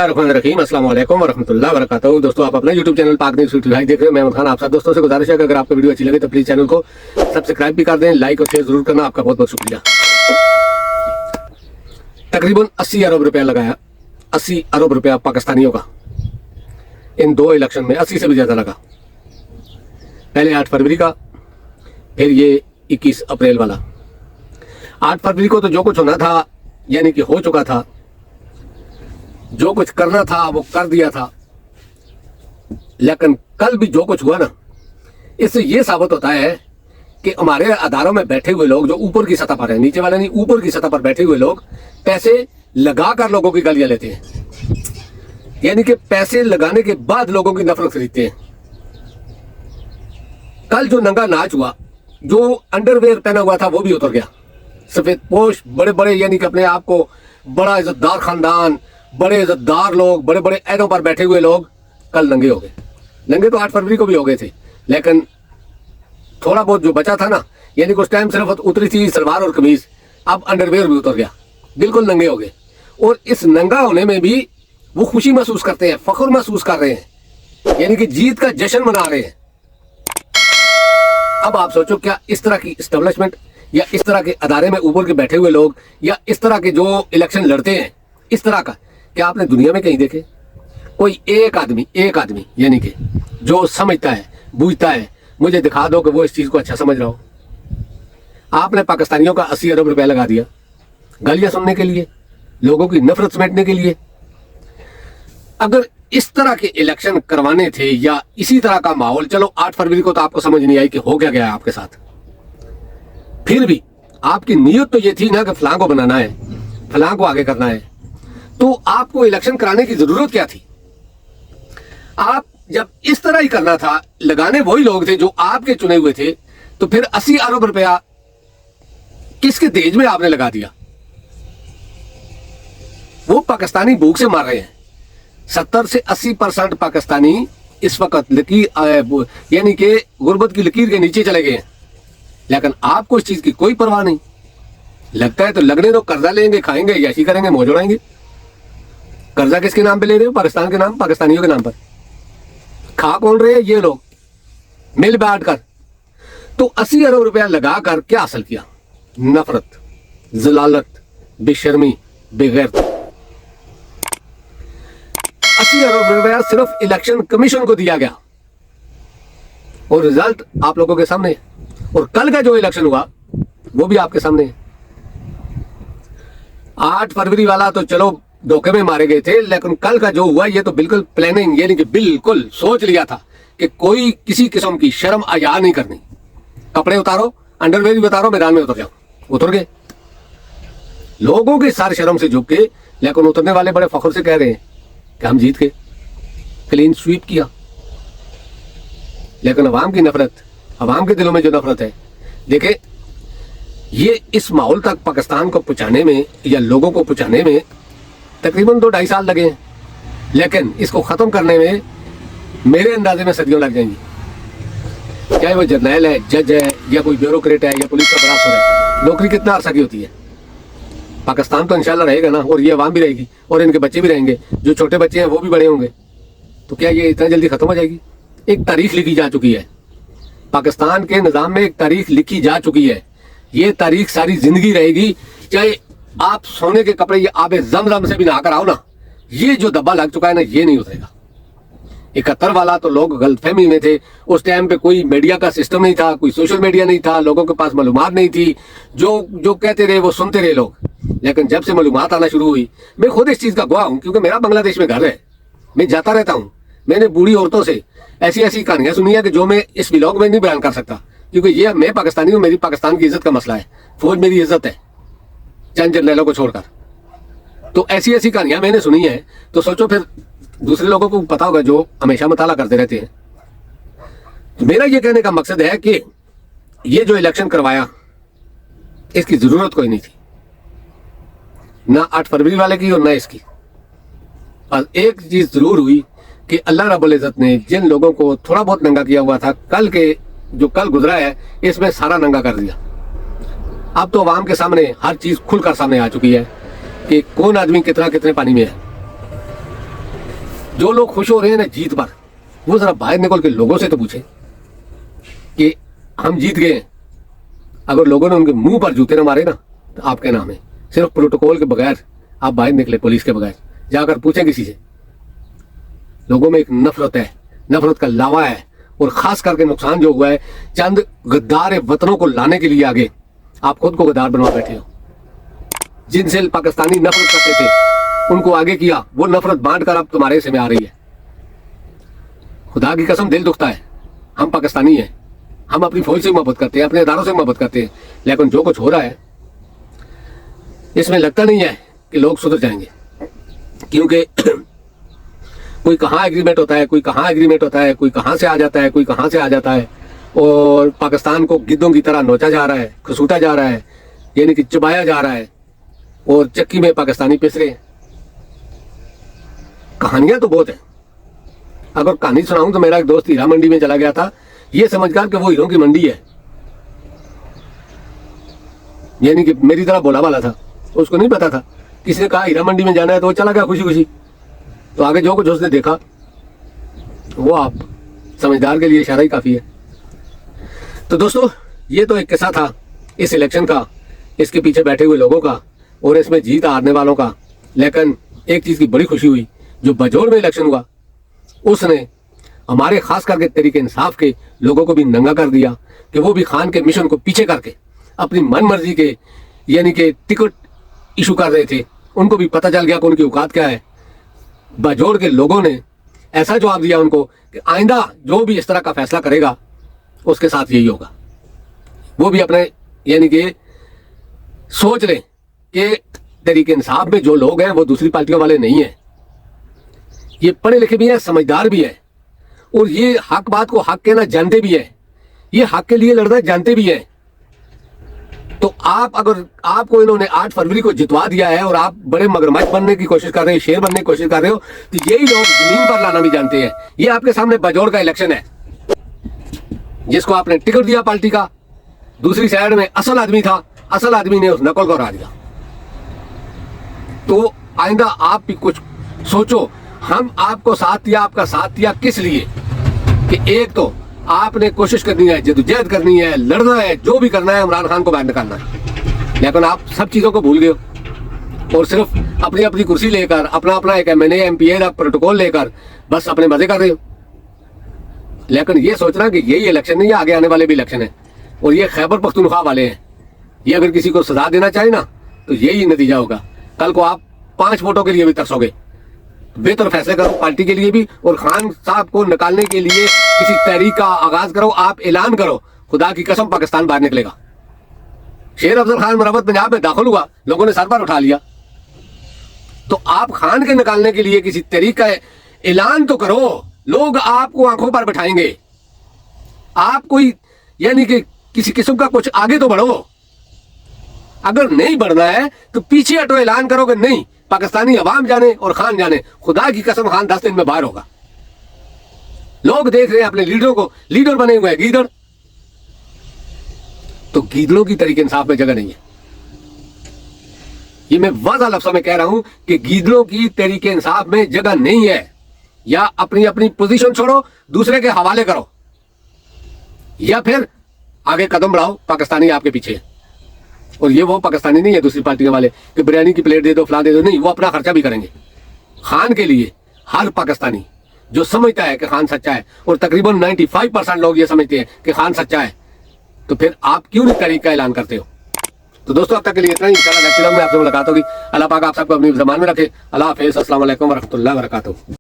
रहीम अस्सलाम वालेकुम वरहमतुल्लाहि वबरकातुहू। दोस्तों, आप अपना YouTube चैनल पाक न्यूज़ भाई देख रहे हो। मैं अहमद खान आप सब दोस्तों से गुजारिश है कि अगर आपको वीडियो अच्छी लगे तो प्लीज चैनल को सब्सक्राइब भी कर दें, लाइक और शेयर जरूर करना। आपका बहुत बहुत शुक्रिया। तकरीबन 80 अरब रुपया लगाया, 80 अरब रुपया पाकिस्तानियों का इन दो इलेक्शन में, 80 से भी ज्यादा लगा। पहले 8 फरवरी का, फिर ये 21 अप्रैल वाला। 8 फरवरी को तो जो कुछ होना था यानी कि हो चुका था, जो कुछ करना था वो कर दिया था। लेकिन कल भी जो कुछ हुआ ना, इससे ये साबित होता है कि हमारे अदारों में बैठे हुए लोग जो ऊपर की सतह पर है, नीचे वाले नहीं, ऊपर की सतह पर बैठे हुए लोग पैसे लगाकर लोगों की गालियां लेते हैं, यानी कि पैसे लगाने के बाद लोगों की नफरत खरीदते हैं। कल जो नंगा नाच हुआ, जो अंडरवेयर पहना हुआ था वो भी उतर गया। सफेद पोश बड़े बड़े यानी कि अपने आप को बड़ा इज्जतदार खानदान, बड़े इज्जतदार लोग, बड़े बड़े ऐडों पर बैठे हुए लोग कल नंगे हो गए। नंगे तो 8 फरवरी को भी हो गए थे, लेकिन थोड़ा बहुत जो बचा था ना, यानी कि उस टाइम सिर्फ उतरी थी सलवार और कमीज, अब अंडरवेयर भी उतर गया, बिल्कुल नंगे हो गए। और इस नंगा होने में भी वो खुशी महसूस करते हैं, फख्र महसूस कर रहे हैं, यानी कि जीत का जश्न मना रहे हैं। अब आप सोचो, क्या इस तरह की एस्टेब्लिशमेंट या इस तरह के अदारे में ऊपर के बैठे हुए लोग या इस तरह के जो इलेक्शन लड़ते हैं, इस तरह का क्या आपने दुनिया में कहीं देखे? कोई एक आदमी यानी कि जो समझता है, बूझता है, मुझे दिखा दो कि वो इस चीज को अच्छा समझ रहा हो। आपने पाकिस्तानियों का 80 अरब रुपया लगा दिया गालियां सुनने के लिए, लोगों की नफरत समेटने के लिए। अगर इस तरह के इलेक्शन करवाने थे या इसी तरह का माहौल, चलो 8 फरवरी को तो आपको समझ नहीं आई कि हो क्या गया है आपके साथ, फिर भी आपकी नीयत तो ये थी ना कि फलां को बनाना है, फलां को आगे करना है, तो आपको इलेक्शन कराने की जरूरत क्या थी? आप जब इस तरह ही करना था, लगाने वही लोग थे जो आपके चुने हुए थे, तो फिर 80 अरब रुपया किसके दहेज में आपने लगा दिया? वो पाकिस्तानी भूख से मार रहे हैं। 70 से 80% पाकिस्तानी इस वक्त लकीर यानी कि गुर्बत की लकीर के नीचे चले गए हैं, लेकिन आपको इस चीज की कोई परवाह नहीं। लगता है तो लगने दो, कर्जा लेंगे, खाएंगे, याशी करेंगे, मौज उड़ाएंगे। कर्जा किसके नाम पे ले रहे हो? पाकिस्तान के नाम, पाकिस्तानियों के नाम पर। खा कौन रहे हैं ये लोग मिल बैठ कर? तो 80 अरब रुपया लगाकर क्या हासिल किया? नफरत, जलालत, बेशर्मी, बेगैरत। 80 अरब रुपया सिर्फ इलेक्शन कमीशन को दिया गया और रिजल्ट आप लोगों के सामने है। और कल का जो इलेक्शन हुआ वो भी आपके सामने है। 8 फरवरी वाला तो चलो धोखे में मारे गए थे, लेकिन कल का जो हुआ ये तो बिल्कुल प्लानिंग, यानी कि बिल्कुल सोच लिया था कि कोई किसी किस्म की शर्म हया नहीं करनी। कपड़े उतारो, अंडरवेयर भी उतारो, मैदान में उतर जाओ। उतर गए लोगों के सारे शर्म से झुक के, लेकिन उतरने वाले बड़े फख्र से कह रहे हैं कि हम जीत गए, क्लीन स्वीप किया। लेकिन अवाम की नफरत, अवाम के दिलों में जो नफरत है, देखे ये इस माहौल तक पाकिस्तान को पहुंचाने में या लोगों को पहुंचाने में तकरीबन 2-2.5 साल लगे हैं, लेकिन इसको खत्म करने में मेरे अंदाजे में सदियों लग जाएंगी। चाहे वो जर्नैल है, जज है, या कोई ब्यूरोक्रेट है, या पुलिस का बड़ा अफसर है, नौकरी कितना अरसा की होती है? पाकिस्तान तो इंशाल्लाह रहेगा ना, और ये अवाम भी रहेगी, और इनके बच्चे भी रहेंगे, जो छोटे बच्चे हैं वो भी बड़े होंगे। तो क्या ये इतना जल्दी खत्म हो जाएगी? एक तारीख लिखी जा चुकी है, पाकिस्तान के निजाम में एक तारीख लिखी जा चुकी है। ये तारीख सारी जिंदगी रहेगी, चाहे आप सोने के कपड़े या आबे ज़मज़म से भी नहाकर आओ ना, ये जो दब्बा लग चुका है ना, ये नहीं उतरेगा। 71 वाला तो लोग गलतफहमी में थे, उस टाइम पे कोई मीडिया का सिस्टम नहीं था, कोई सोशल मीडिया नहीं था, लोगों के पास मालूमात नहीं थी, जो कहते रहे वो सुनते रहे लोग। लेकिन जब से मालूमात आना शुरू हुई, मैं खुद इस चीज का गवाह हूं, क्योंकि मेरा बांग्लादेश में घर है, मैं जाता रहता हूं। मैंने बूढ़ी औरतों से ऐसी ऐसी कहानियां सुनी है कि जो मैं इस व्लॉग में नहीं बयान कर सकता, क्योंकि ये मैं पाकिस्तानी हूं, मेरी पाकिस्तान की इज्जत का मसला है, फौज मेरी इज्जत है, चंद जर्नैलों को छोड़कर। तो ऐसी ऐसी कहानियां मैंने सुनी है, तो सोचो फिर दूसरे लोगों को पता होगा जो हमेशा मुताला करते रहते हैं। तो मेरा ये कहने का मकसद है कि ये जो इलेक्शन करवाया, इसकी जरूरत कोई नहीं थी, ना 8 फरवरी वाले की और ना इसकी। और एक चीज जरूर हुई कि अल्लाह रब्बुल इज्जत ने जिन लोगों को थोड़ा बहुत नंगा किया हुआ था, कल के जो कल गुजरा है, इसमें सारा नंगा कर दिया। अब तो अवाम के सामने हर चीज खुलकर सामने आ चुकी है कि कौन आदमी कितना कितने पानी में है। जो लोग खुश हो रहे हैं ना जीत पर, वो जरा बाहर निकल के लोगों से तो पूछे कि हम जीत गए हैं। अगर लोगों ने उनके मुंह पर जूते ना मारे ना तो आपके नाम है। सिर्फ प्रोटोकॉल के बगैर आप बाहर निकले, पुलिस के बगैर जाकर पूछें किसी से। लोगों में एक नफरत है, नफरत का लावा है, और खास करके नुकसान जो हुआ है चंद गद्दार वतनों को लाने के लिए आगे आप खुद को गद्दार बनवा बैठे हो। जिनसे पाकिस्तानी नफरत करते थे उनको आगे किया, वो नफरत बांट कर अब तुम्हारे हिस्से में आ रही है। खुदा की कसम दिल दुखता है। हम पाकिस्तानी हैं, हम अपनी फौज से मोहब्बत करते हैं, अपने इदारों से मोहब्बत करते हैं, लेकिन जो कुछ हो रहा है इसमें लगता नहीं है कि लोग सुधर जाएंगे। क्योंकि कोई कहाँ एग्रीमेंट होता है, कोई कहाँ एग्रीमेंट होता है, कोई कहाँ से आ जाता है, कोई कहाँ से आ जाता है, और पाकिस्तान को गिद्धों की तरह नोचा जा रहा है, खसूटा जा रहा है, यानी कि चबाया जा रहा है, और चक्की में पाकिस्तानी पिस रहे हैं। कहानियां तो बहुत है। अगर कहानी सुनाऊं तो मेरा एक दोस्त हीरा मंडी में चला गया था, ये समझकर कि वो हीरों की मंडी है, यानी कि मेरी तरह बोला वाला था, उसको नहीं पता था। किसी ने कहा हीरा मंडी में जाना है तो वो चला गया खुशी खुशी। तो आगे जो कुछ उसने देखा वो आप समझदार के लिए इशारा ही काफी है। तो दोस्तों, ये तो एक किस्सा था इस इलेक्शन का, इसके पीछे बैठे हुए लोगों का और इसमें जीत हारने वालों का। लेकिन एक चीज की बड़ी खुशी हुई, जो बजौड़ में इलेक्शन हुआ उसने हमारे खास करके तरीके इंसाफ के लोगों को भी नंगा कर दिया कि वो भी खान के मिशन को पीछे करके अपनी मन मर्जी के यानी कि टिकट इशू कर रहे थे। उनको भी पता चल गया कि उनकी औकात क्या है। बजौड़ के लोगों ने ऐसा जवाब दिया उनको कि आइंदा जो भी इस तरह का फैसला करेगा उसके साथ यही होगा। वो भी अपने यानी कि सोच लें कि तरीके इंसाफ में जो लोग हैं वो दूसरी पार्टियों वाले नहीं हैं, ये पढ़े लिखे भी हैं, समझदार भी हैं, और ये हक बात को हक कहना जानते भी हैं, ये हक के लिए लड़ना जानते भी हैं। तो आप अगर आपको इन्होंने 8 फरवरी को जितवा दिया है और आप बड़े मगरमच्छ बनने की कोशिश कर रहे हो, शेर बनने की कोशिश कर रहे हो, तो यही लोग जमीन पर लाना भी जानते हैं। ये आपके सामने बजौड़ का इलेक्शन है, जिसको आपने टिकट दिया पार्टी का, दूसरी साइड में असल आदमी था, असल आदमी ने उस नकल को हरा दिया। तो आइंदा आप भी कुछ सोचो। हम आपको साथ दिया, आपका साथ दिया किस लिए कि एक तो आपने कोशिश करनी है, जद्दोजहद करनी है, लड़ना है, जो भी करना है, इमरान खान को बाहर निकालना है। लेकिन आप सब चीजों को भूल गए हो और सिर्फ अपनी अपनी कुर्सी लेकर, अपना अपना एक MNA MPA का प्रोटोकॉल लेकर बस अपने मजे कर रहे हो। लेकिन ये सोचना कि यही इलेक्शन नहीं है, आगे आने वाले भी इलेक्शन है, और ये खैबर पख्तूनख्वा वाले हैं। ये अगर किसी को सजा देना चाहे ना तो यही नतीजा होगा। कल को आप 5 वोटों के लिए भी तरसोगे। बेहतर फैसले करो पार्टी के लिए भी, और खान साहब को निकालने के लिए किसी तहरीक का आगाज करो, आप ऐलान करो, खुदा की कसम पाकिस्तान बाहर निकलेगा। शेर अफजल खान मरवत पंजाब में दाखिल हुआ, लोगों ने सर पर उठा लिया। तो आप खान के निकालने के लिए किसी तहरीक का ऐलान तो करो, लोग आपको आंखों पर बैठाएंगे। आप कोई यानी कि किसी किस्म का कुछ आगे तो बढ़ो। अगर नहीं बढ़ना है तो पीछे हटो, ऐलान करो कि नहीं, पाकिस्तानी अवाम जाने और खान जाने, खुदा की कसम खान 10 दिन में बाहर होगा। लोग देख रहे हैं अपने लीडरों को, लीडर बने हुए हैं गीदड़। तो गीदड़ों की तरीके इंसाफ में जगह नहीं है। ये मैं वाज़ा लफ्ज़ों में कह रहा हूं कि गीदड़ों की तरीके इंसाफ में जगह नहीं है। या अपनी अपनी पोजीशन छोड़ो, दूसरे के हवाले करो, या फिर आगे कदम बढ़ाओ। पाकिस्तानी आपके पीछे है, और ये वो पाकिस्तानी नहीं है दूसरी पार्टियों वाले कि बिरयानी की प्लेट दे दो, फलां दे दो। नहीं, वो अपना खर्चा भी करेंगे। खान के लिए हर पाकिस्तानी जो समझता है कि खान सच्चा है, और तकरीबन 95% लोग ये समझते हैं कि खान सच्चा है, तो फिर आप क्यों नहीं तहरीक का ऐलान करते हो? तो दोस्तों, अब तक के लिए इतना ही। इंशाल्लाह नेक्स्ट वीडियो में आपसे मुलाकात होगी। अल्लाह पाक आप सबको अपनी ज़बान में रखे। अल्लाह हाफ़िज़। अस्सलाम वालेकुम व रहमतुल्लाहि व बरकातहू।